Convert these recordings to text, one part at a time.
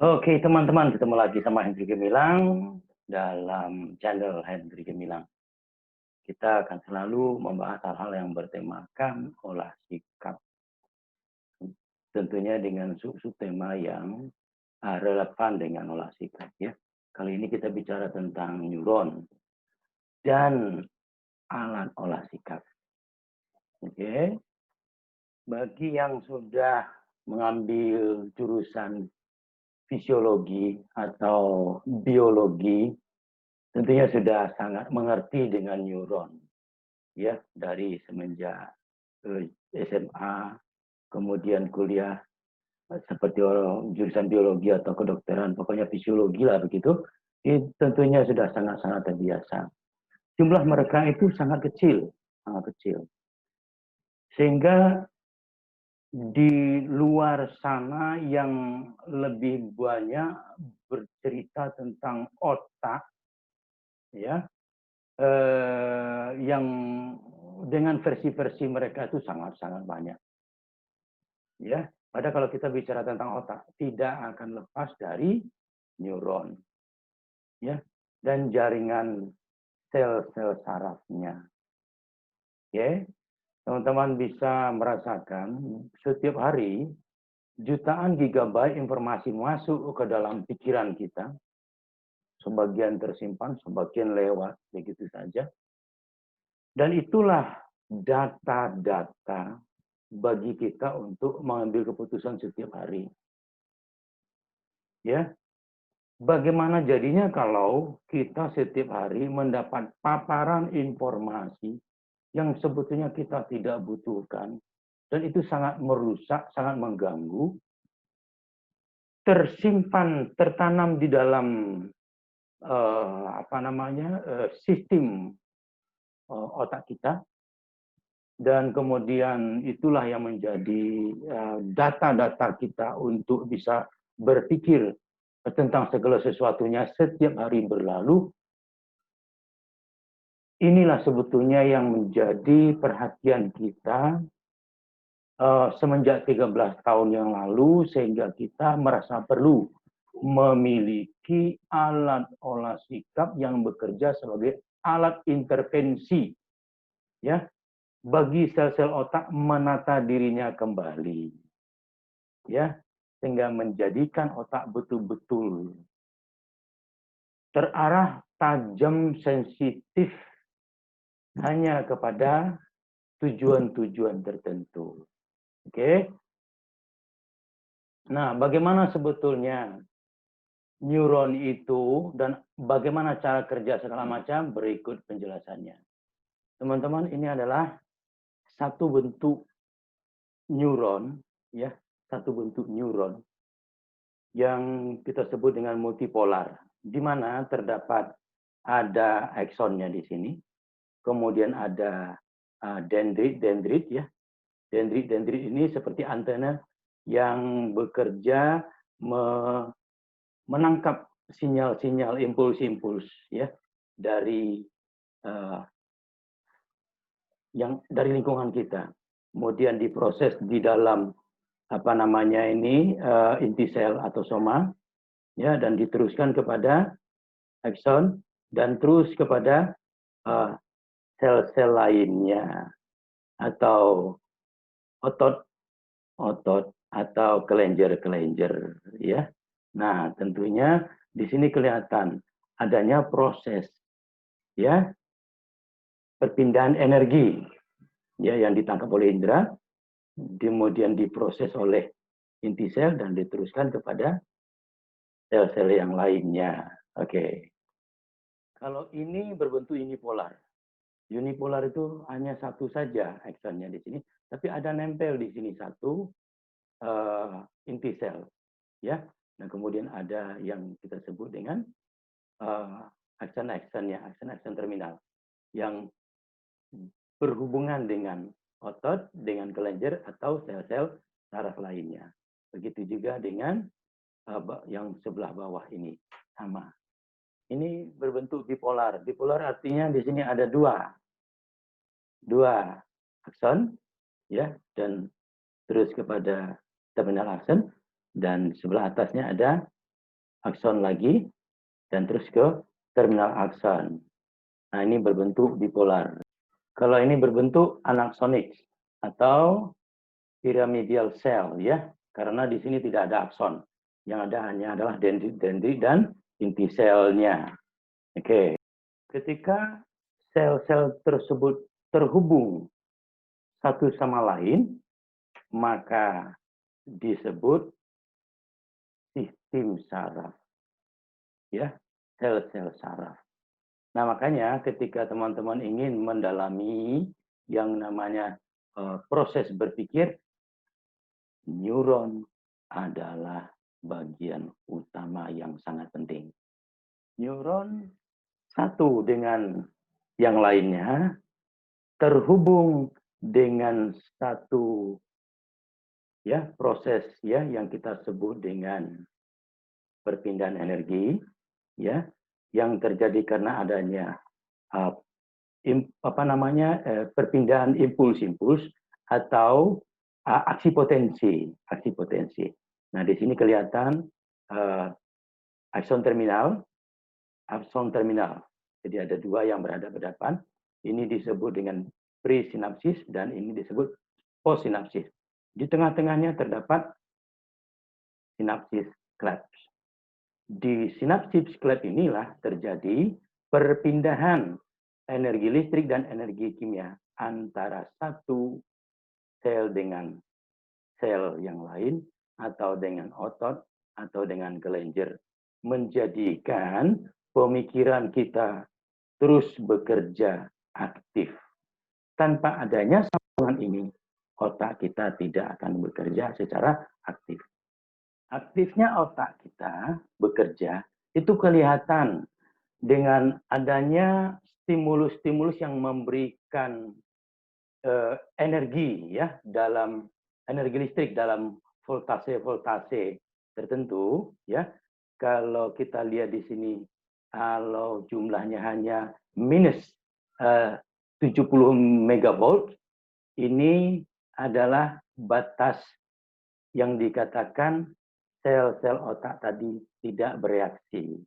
Oke, teman-teman, ketemu lagi sama Hendri Gemilang dalam channel Hendri Gemilang. Kita akan selalu membahas hal-hal yang bertemakan olah sikap. Tentunya dengan sub-sub tema yang relevan dengan olah sikap. Ya. Kali ini kita bicara tentang neuron dan alat olah sikap. Oke. Bagi yang sudah mengambil jurusan fisiologi atau biologi, tentunya sudah sangat mengerti dengan neuron, ya, dari semenjak SMA, kemudian kuliah seperti jurusan biologi atau kedokteran, pokoknya fisiologi lah begitu, ini tentunya sudah sangat-sangat terbiasa. Jumlah mereka itu sangat kecil, sehingga di luar sana yang lebih banyak bercerita tentang otak, ya, yang dengan versi-versi mereka itu sangat-sangat banyak. Ya, padahal kalau kita bicara tentang otak, tidak akan lepas dari neuron, ya, dan jaringan sel-sel sarafnya. Ya, teman-teman bisa merasakan setiap hari jutaan gigabyte informasi masuk ke dalam pikiran kita, sebagian tersimpan, sebagian lewat, begitu saja. Dan itulah data-data bagi kita untuk mengambil keputusan setiap hari. Ya, bagaimana jadinya kalau kita setiap hari mendapat paparan informasi yang sebetulnya kita tidak butuhkan dan itu sangat merusak, sangat mengganggu, tersimpan, tertanam di dalam sistem otak kita, dan kemudian itulah yang menjadi data-data kita untuk bisa berpikir tentang segala sesuatunya setiap hari berlalu. Inilah sebetulnya yang menjadi perhatian kita semenjak 13 tahun yang lalu, sehingga kita merasa perlu memiliki alat olah sikap yang bekerja sebagai alat intervensi, ya, bagi sel-sel otak menata dirinya kembali, ya, sehingga menjadikan otak betul-betul terarah, tajam, sensitif hanya kepada tujuan-tujuan tertentu. Oke. Nah, bagaimana sebetulnya neuron itu dan bagaimana cara kerja segala macam, berikut penjelasannya. Teman-teman, ini adalah satu bentuk neuron, ya, satu bentuk neuron yang kita sebut dengan multipolar, di mana terdapat ada aksonnya di sini, kemudian ada dendrit, ya. Dendrit ini seperti antena yang bekerja menangkap sinyal-sinyal, impuls-impuls, ya, dari yang dari lingkungan kita, kemudian diproses di dalam inti sel atau soma, ya, dan diteruskan kepada akson dan terus kepada sel-sel lainnya atau otot atau kelenjar, ya. Nah, tentunya di sini kelihatan adanya proses, ya, perpindahan energi, ya, yang ditangkap oleh indera, kemudian diproses oleh inti sel dan diteruskan kepada sel-sel yang lainnya. Oke. Kalau ini berbentuk unipolar. Unipolar itu hanya satu saja aksonnya di sini, tapi ada nempel di sini satu inti sel, ya. Nah, kemudian ada yang kita sebut dengan akson terminal yang berhubungan dengan otot, dengan kelenjar atau sel-sel saraf lainnya. Begitu juga dengan yang sebelah bawah ini, sama. Ini berbentuk bipolar. Bipolar artinya di sini ada dua akson, ya, dan terus kepada terminal akson, dan sebelah atasnya ada akson lagi, dan terus ke terminal akson. Nah, ini berbentuk bipolar. Kalau ini berbentuk anaksonik atau pyramidal cell, ya, karena di sini tidak ada akson. Yang ada hanya adalah dendrit dan inti selnya. Oke. Ketika sel-sel tersebut terhubung satu sama lain, maka disebut sistem saraf. Ya, sel-sel saraf. Nah, makanya ketika teman-teman ingin mendalami yang namanya proses berpikir, neuron adalah bagian utama yang sangat penting. Neuron satu dengan yang lainnya terhubung dengan satu ya proses ya yang kita sebut dengan perpindahan energi ya yang terjadi karena adanya perpindahan impuls atau aksi potensi. Nah, di sini kelihatan akson terminal. Jadi ada dua yang berhadapan. Ini disebut dengan presinapsis dan ini disebut postsinapsis. Di tengah-tengahnya terdapat sinapsis clefts. Di sinapsis cleft inilah terjadi perpindahan energi listrik dan energi kimia antara satu sel dengan sel yang lain atau dengan otot atau dengan kelenjar, menjadikan pemikiran kita terus bekerja aktif. Tanpa adanya sambungan ini, otak kita tidak akan bekerja secara aktif. Aktifnya otak kita bekerja itu kelihatan dengan adanya stimulus-stimulus yang memberikan energi ya dalam energi listrik dalam voltase tertentu ya. Kalau kita lihat di sini kalau jumlahnya hanya minus 70 megavolt, ini adalah batas yang dikatakan sel-sel otak tadi tidak bereaksi.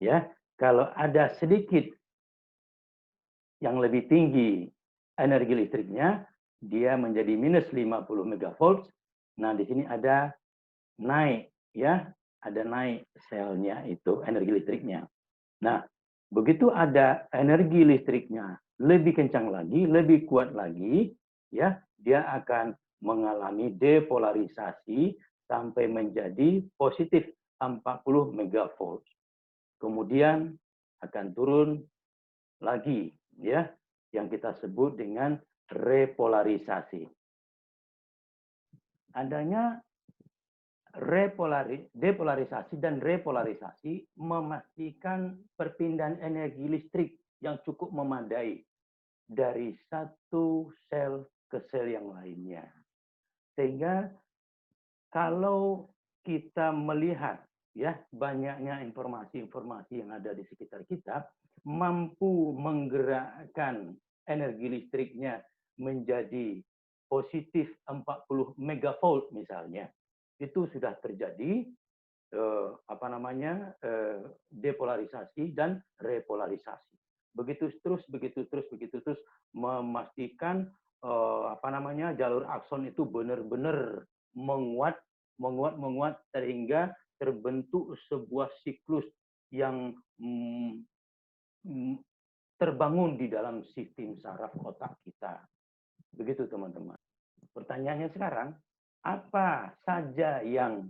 Ya, kalau ada sedikit yang lebih tinggi energi listriknya, dia menjadi minus 50 megavolt. Nah, di sini ada naik ya, ada naik selnya itu energi listriknya. Nah, begitu ada energi listriknya lebih kencang lagi, lebih kuat lagi, ya, dia akan mengalami depolarisasi sampai menjadi positif 40 megavolt. Kemudian akan turun lagi, ya, yang kita sebut dengan repolarisasi. Adanya depolarisasi dan repolarisasi memastikan perpindahan energi listrik yang cukup memadai dari satu sel ke sel yang lainnya. Sehingga kalau kita melihat ya banyaknya informasi-informasi yang ada di sekitar kita, mampu menggerakkan energi listriknya menjadi positif 40 megavolt misalnya, itu sudah terjadi depolarisasi dan repolarisasi. Begitu terus memastikan jalur akson itu benar-benar menguat sehingga terbentuk sebuah siklus yang terbangun di dalam sistem saraf otak kita. Begitu teman-teman. Pertanyaannya sekarang, apa saja yang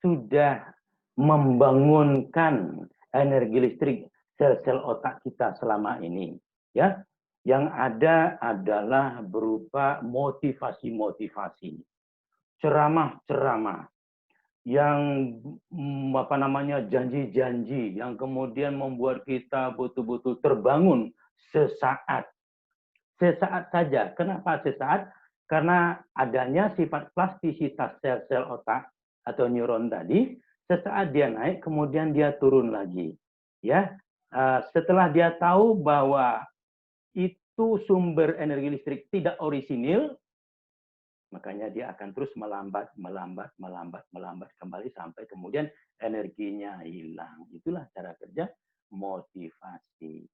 sudah membangunkan energi listrik sel-sel otak kita selama ini? Ya, yang ada adalah berupa motivasi-motivasi, ceramah-ceramah, yang janji-janji yang kemudian membuat kita betul-betul terbangun sesaat saja. Kenapa sesaat? Karena adanya sifat plastisitas sel-sel otak atau neuron tadi, sesaat dia naik, kemudian dia turun lagi. Ya, setelah dia tahu bahwa itu sumber energi listrik tidak orisinil, makanya dia akan terus melambat kembali sampai kemudian energinya hilang. Itulah cara kerja motivasi.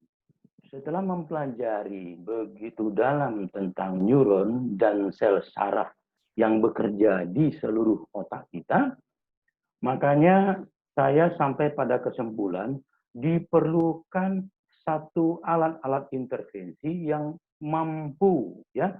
Setelah mempelajari begitu dalam tentang neuron dan sel saraf yang bekerja di seluruh otak kita, makanya saya sampai pada kesimpulan diperlukan satu alat-alat intervensi yang mampu ya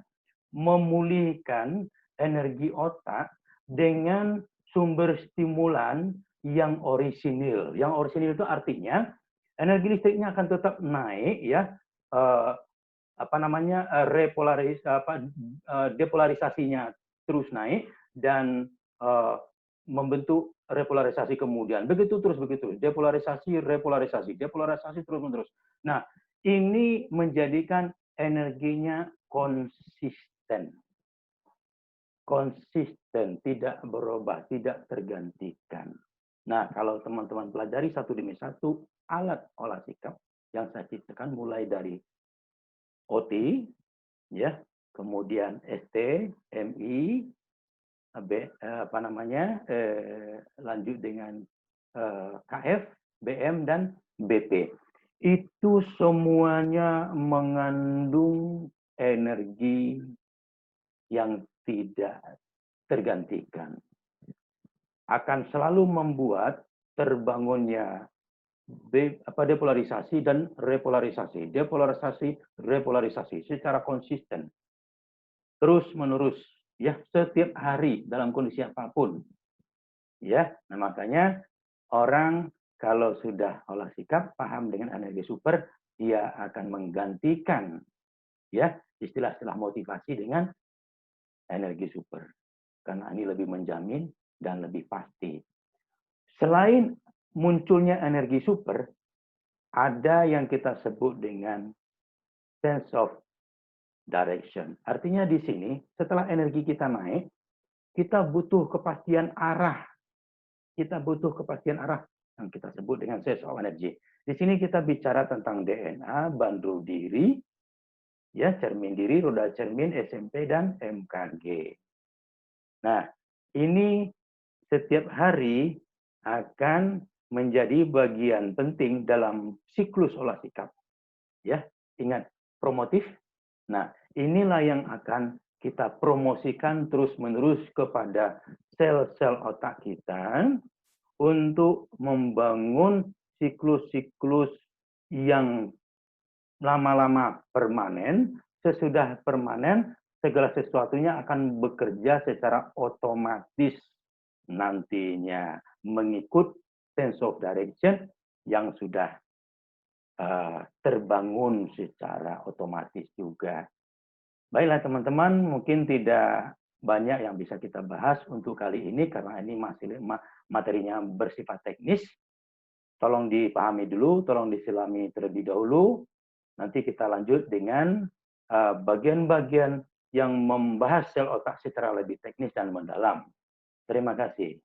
memulihkan energi otak dengan sumber stimulan yang orisinil. Yang orisinil itu artinya energi listriknya akan tetap naik ya, depolarisasinya terus naik dan membentuk repolarisasi kemudian. Begitu terus begitu, depolarisasi, repolarisasi, depolarisasi terus menerus. Nah, ini menjadikan energinya konsisten. Konsisten, tidak berubah, tidak tergantikan. Nah, kalau teman-teman pelajari satu demi satu alat olah sikap yang saya ciptakan mulai dari OT, ya, kemudian ST, MI, lanjut dengan KF, BM, dan BP. Itu semuanya mengandung energi yang tidak tergantikan. Akan selalu membuat terbangunnya depolarisasi dan repolarisasi. Depolarisasi, repolarisasi secara konsisten. Terus menerus ya, setiap hari dalam kondisi apapun. Ya, nah makanya orang kalau sudah olah sikap paham dengan energi super, dia akan menggantikan ya istilah-istilah motivasi dengan energi super. Karena ini lebih menjamin dan lebih pasti. Selain munculnya energi super, ada yang kita sebut dengan sense of direction. Artinya di sini, setelah energi kita naik, kita butuh kepastian arah. Kita butuh kepastian arah yang kita sebut dengan sense of energy. Di sini kita bicara tentang DNA, bandul diri, ya, cermin diri, roda cermin, SMP, dan MKG. Nah, ini setiap hari akan menjadi bagian penting dalam siklus olah sikap. Ya, ingat, promotif. Nah, inilah yang akan kita promosikan terus-menerus kepada sel-sel otak kita untuk membangun siklus-siklus yang lama-lama permanen. Sesudah permanen, segala sesuatunya akan bekerja secara otomatis nantinya mengikut sense of direction yang sudah terbangun secara otomatis juga. Baiklah teman-teman, mungkin tidak banyak yang bisa kita bahas untuk kali ini karena ini masih materinya bersifat teknis. Tolong dipahami dulu, tolong diselami terlebih dahulu. Nanti kita lanjut dengan bagian-bagian yang membahas sel otak secara lebih teknis dan mendalam. Terima kasih.